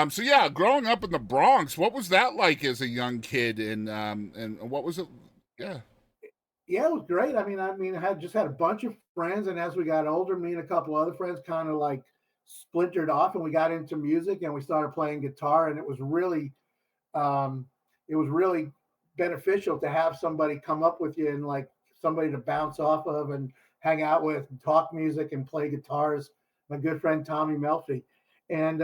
So yeah, growing up in the Bronx, what was that like as a young kid, and what was it? Yeah, Yeah, it was great. I had just had a bunch of friends, and as we got older, me and a couple other friends kind of like splintered off, and we got into music, and we started playing guitar, and um, it was really beneficial to have somebody come up with you and like somebody to bounce off of and hang out with, and talk music and play guitars. My good friend Tommy Melfi, and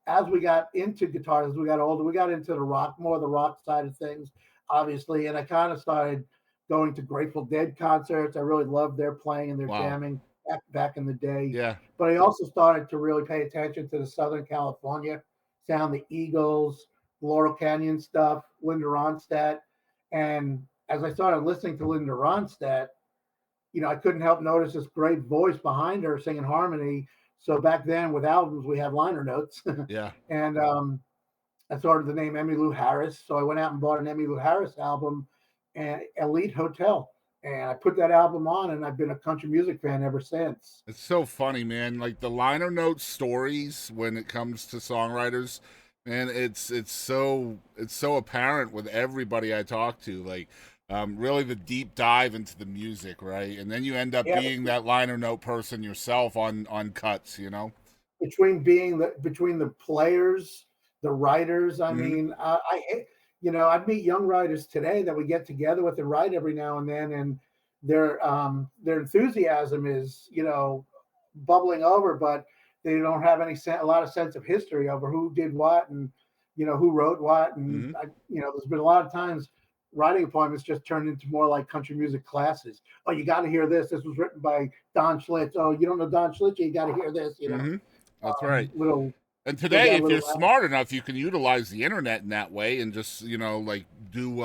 as we got into guitars, as we got older, we got into the rock, more of the rock side of things, obviously, and I kind of started going to Grateful Dead concerts. I really loved their playing and their wow, jamming back in the day. yeah. But I also started to really pay attention to the Southern California sound, the Eagles, Laurel Canyon stuff, Linda Ronstadt. And as I started listening to Linda Ronstadt, I couldn't help notice this great voice behind her singing harmony. So back then with albums, we had liner notes. Yeah. and I started the name Emmylou Harris. So I went out and bought an Emmylou Harris album, and Elite Hotel. And I put that album on, and I've been a country music fan ever since. It's so funny, man. Like the liner note stories when it comes to songwriters, man, it's so apparent with everybody I talk to. Like, really the deep dive into the music, right? And then you end up Yeah, being that liner note person yourself on cuts, you know. between the players, the writers. Hmm. I'd meet young writers today that we get together with and write every now and then, and their enthusiasm is bubbling over, but they don't have a lot of sense of history over who did what and who wrote what, and Hmm. there's been a lot of times writing appointments just turned into more like country music classes. Oh, you got to hear this. This was written by Don Schlitz. Oh, you don't know Don Schlitz? You got to hear this. Hmm. That's right. Little And They today, got if you're little smart enough, you can utilize the internet in that way and just, like do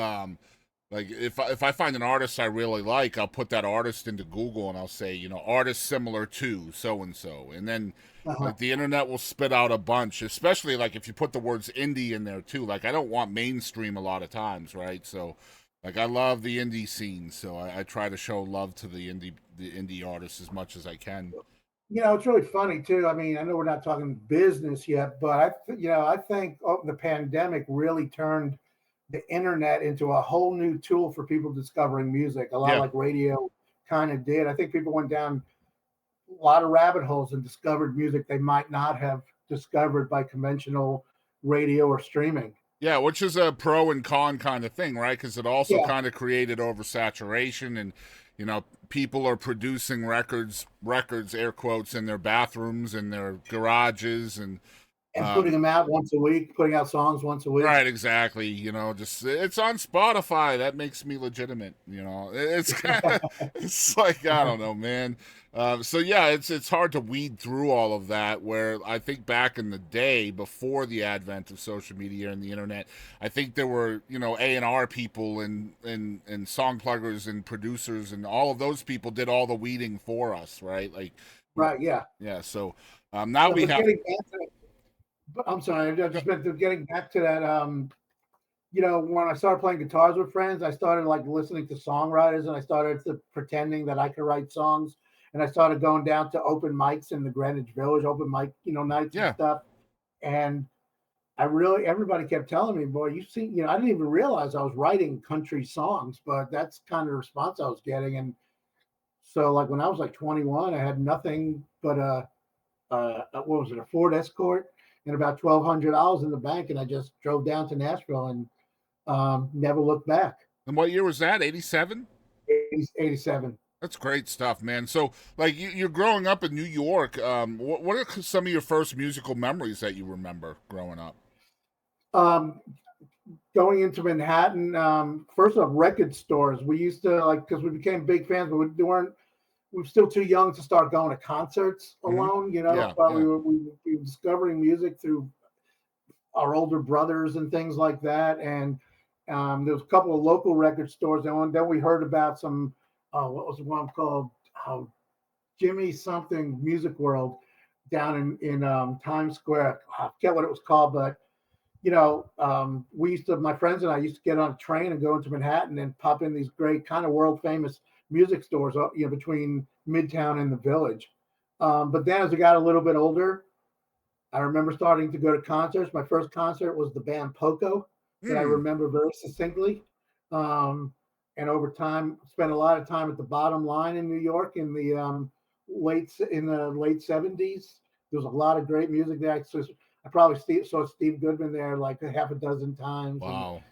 like if I find an artist I really like, I'll put that artist into Google and I'll say, artist similar to so and so, and then uh like the internet will spit out a bunch, especially like if you put the words indie in there too. Like I don't want mainstream a lot of times, right? So like I love the indie scene, so I try to show love to the indie artists as much as I can. It's really funny too. I mean, I know we're not talking business yet, but I think the pandemic really turned the internet into a whole new tool for people discovering music, a lot Yeah. like radio kind of did. I think people went down a lot of rabbit holes and discovered music they might not have discovered by conventional radio or streaming. Yeah, which is a pro and con kind of thing, right? Because it also Yeah, kind of created oversaturation, and people are producing records, air quotes, in their bathrooms and their garages, and and putting um, them out once a week, putting out songs once a week. right, exactly. Just it's on Spotify. That makes me legitimate. It's kind of it's like I don't know, man. So yeah, it's hard to weed through all of that. Where I think back in the day, before the advent of social media and the internet, I think there were A&R people and song pluggers and producers, and all of those people did all the weeding for us, right? Like, Right? Yeah. yeah. So now No, we but have. getting back to I'm sorry, I just meant to getting back to that. When I started playing guitars with friends, I started like listening to songwriters, and I started pretending that I could write songs. And I started going down to open mics in the Greenwich Village, open mic, nights and Yeah. stuff. And everybody kept telling me, boy, I didn't even realize I was writing country songs, but that's kind of the response I was getting. And so, like, when I was like 21, I had nothing but what was it, a Ford Escort and about $1,200 in the bank, and I just drove down to Nashville and never looked back. And what year was that? 87. 87. That's great stuff, man. So, like, you're growing up in New York. What are some of your first musical memories that you remember growing up? Um, Going into Manhattan, first off, record stores. We used to like because we became big fans, but we were still too young to start going to concerts Hmm. alone. Yeah, But yeah, we were discovering music through our older brothers and things like that. And there was a couple of local record stores, and then we heard about some. What was the one called? Oh, Jimmy something Music World down in Times Square. I forget what it was called, but my friends and I used to get on a train and go into Manhattan and pop in these great kind of world famous music stores, between Midtown and the Village. But then as I got a little bit older, I remember starting to go to concerts. My first concert was the band Poco that I Hmm. remember very succinctly. Um, and over time, spent a lot of time at the Bottom Line in New York in the late '70s. There was a lot of great music there. I probably saw Steve Goodman there like a half a dozen times, and Wow.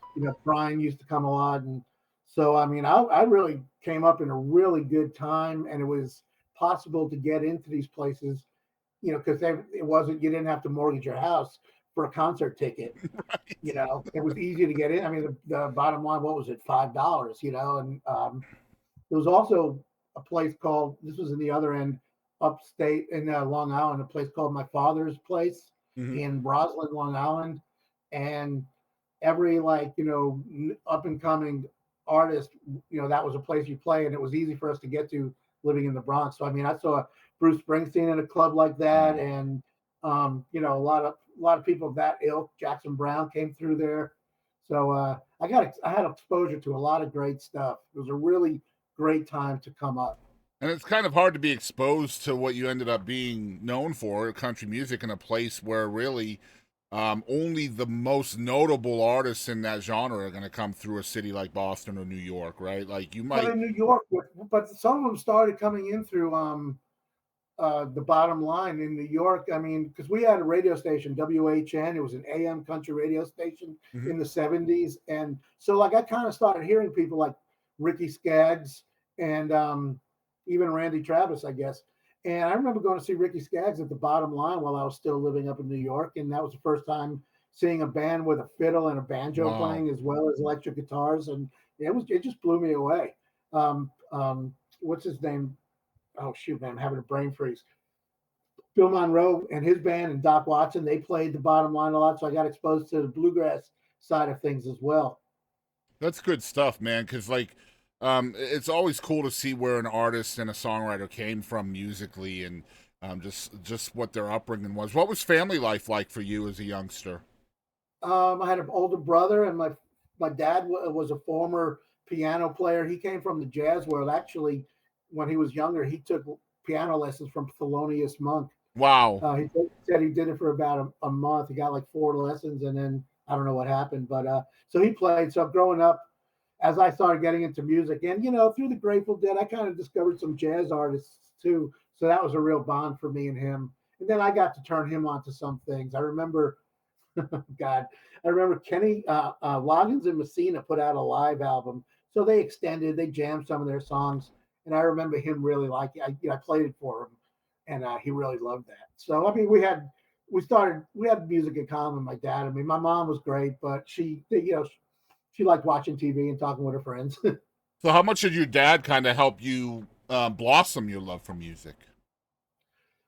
Brian used to come a lot, and so I mean, I really came up in a really good time, and it was possible to get into these places, because it wasn't, you didn't have to mortgage your house for a concert ticket. Right. It was easy to get in. I mean, the bottom line, what was it, $5? And there was also a place called, this was in the other end, upstate in Long Island, a place called My Father's Place Hmm. in Roslyn, Long Island, and every like up and coming artist, that was a place you play, and it was easy for us to get to living in the Bronx. So I mean, I saw Bruce Springsteen in a club like that, Mm. and a lot of people of that ilk. Jackson Brown came through there, so I had exposure to a lot of great stuff. It was a really great time to come up. And it's kind of hard to be exposed to what you ended up being known for, country music, in a place where really only the most notable artists in that genre are going to come through a city like Boston or New York, right? Like you But might. in New York, but some of them started coming in through the Bottom Line in New York. I mean, because we had a radio station, WHN. It was an AM country radio station Mhm. in the '70s, and so like I kind of started hearing people like Ricky Skaggs and even Randy Travis, I guess. And I remember going to see Ricky Skaggs at the Bottom Line while I was still living up in New York, and that was the first time seeing a band with a fiddle and a banjo Wow. playing as well as electric guitars, and it just blew me away. What's his name? Oh shoot, man, I'm having a brain freeze. Bill Monroe and his band and Doc Watson, they played the Bottom Line a lot, so I got exposed to the bluegrass side of things as well. That's good stuff, man. Because like, it's always cool to see where an artist and a songwriter came from musically, and just what their upbringing was. What was family life like for you as a youngster? I had an older brother, and my dad was a former piano player. He came from the jazz world. Actually, when he was younger, he took piano lessons from Thelonious Monk. Wow. He said he did it for about a month. He got like 4 lessons, and then I don't know what happened. But so he played. So growing up, as I started getting into music, and through the Grateful Dead, I kind of discovered some jazz artists too. So that was a real bond for me and him. And then I got to turn him on to some things. I remember, God, I remember Kenny Loggins and Messina put out a live album. So they jammed some of their songs, and I remember him really liking. I played it for him, and he really loved that. So I mean, we had music in common. My dad, I mean, my mom was great, but she liked watching TV and talking with her friends. So how much did your dad kind of help you blossom your love for music?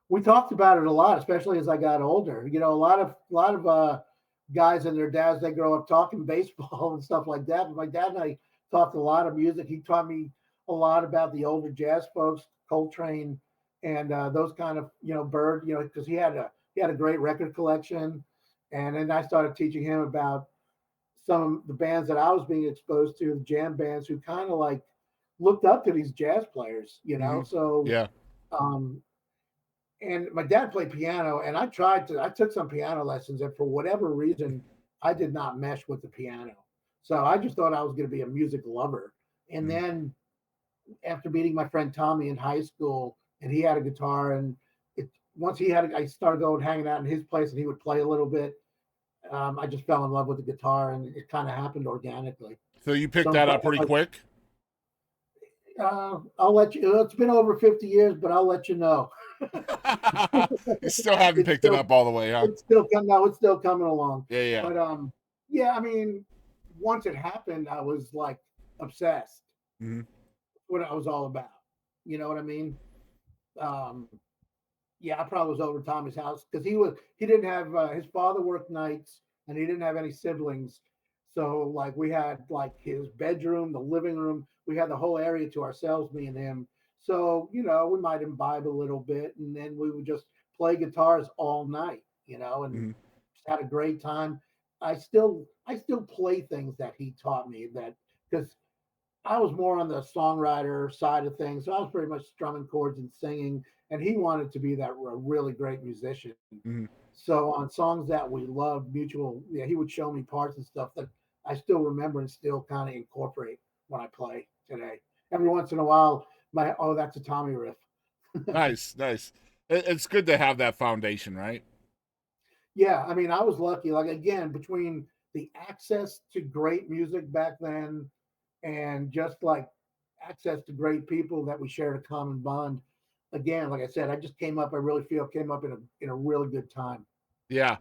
We talked about it a lot, especially as I got older. A lot of guys and their dads, they grow up talking baseball and stuff like that. But my dad and I talked a lot of music. He taught me a lot about the older jazz folks, Coltrane, and those kind of Bird. Because he had a great record collection, and then I started teaching him about some of the bands that I was being exposed to, the jam bands who kind of like looked up to these jazz players. Hmm. So Yeah. um, and my dad played piano, and I took some piano lessons, and for whatever reason I did not mesh with the piano. So I just thought I was going to be a music lover. And Mhm. then after meeting my friend Tommy in high school, and he had a guitar, and once I started going hanging out in his place and he would play a little bit. I just fell in love with the guitar, and it kind of happened organically. So you So picked that up pretty quick. I'll let you. It's been over 50 years, but I'll let you know. You still haven't it's picked it still up all the way, huh? it's still coming. No, it's still coming along. Yeah, yeah. But yeah. I mean, once it happened, I was like obsessed. Hmm. What I was all about. You know what I mean? Um, yeah, I probably was over Tommy's house because he didn't have his father worked nights, and he didn't have any siblings. So like we had like his bedroom, the living room, we had the whole area to ourselves, me and him. So we might imbibe a little bit, and then we would just play guitars all night, and Hmm. just had a great time. I still play things that he taught me, that because I was more on the songwriter side of things. So I was pretty much strumming chords and singing, and he wanted to be that really great musician. Hmm. So on songs that we loved, mutual, yeah, he would show me parts and stuff that I still remember and still kind of incorporate when I play today. Every once in a while, my oh, that's a Tommy riff. Nice, nice. It's good to have that foundation, right? Yeah, I mean, I was lucky. Like again, between the access to great music back then and just like access to great people that we shared a common bond. Again, like I said, I just came up. I really feel came up in a really good time. Yeah.